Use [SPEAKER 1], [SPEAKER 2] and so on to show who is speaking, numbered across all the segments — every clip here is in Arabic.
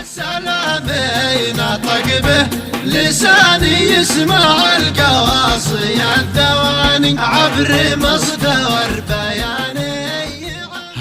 [SPEAKER 1] سلامي نطق به لساني يسمع القواصي الدواني عبر مصدر بياني.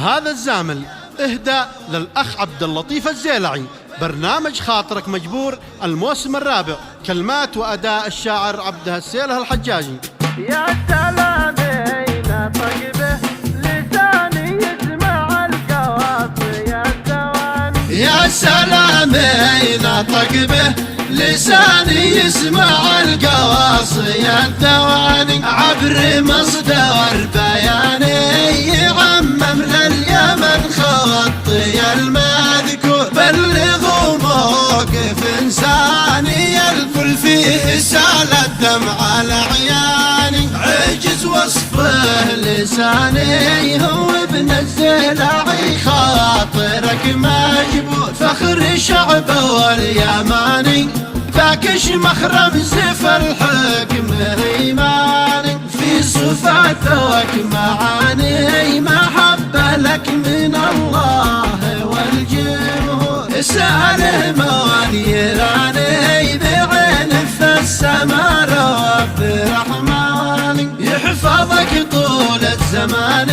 [SPEAKER 2] هذا الزامل اهداء للأخ عبد اللطيف الزيلعي، برنامج خاطرك مجبور، الموسم الرابع، كلمات وأداء الشاعر عبد السيله الحجاجي.
[SPEAKER 1] يا سلامي نطق به لساني يسمع القواصي الدواني. يا سلامي نطق به لساني يسمع القواصي الدواني عبر مصدر بياني يعمم لليمن خطي المذكور بلغوا موقف انساني يلفل فيه سال الدمع العياني عجز وصفه لساني هو ابن الزيلعي خاطرك مجبور فخر شعبه واليماني فاكش مخرم زف الحكم ايماني في صفاتك معاني محبه لك من الله والجمهور اساله موالي راني بعين في السماء رب رحماني يحفظك طول الزمان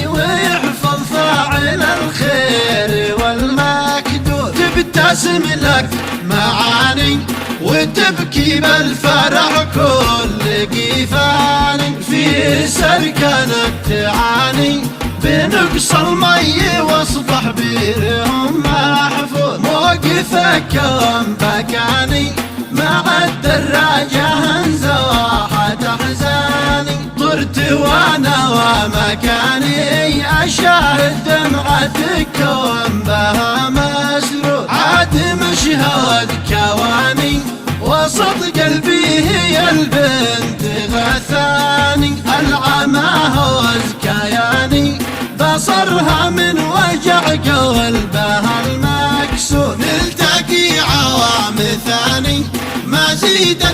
[SPEAKER 1] ويحفظ فاعل الخير والمكدور تبتسم لك معاني وتبكي بالفرح كل قيفاني في سركنك تعاني بنقص المي واصبح بيرهم محفوظ موقفك يوم بكاني مع الدراجة انزواحت احزاني طرت وانا ومكاني اشاهد دمعتك وانبها مسرور عاد مشهد كواني وسط قلبي هي البنت غثاني العمى هوز كياني بصرها من وجع قلبها المكسور نلتقي عوام ثاني مزيدا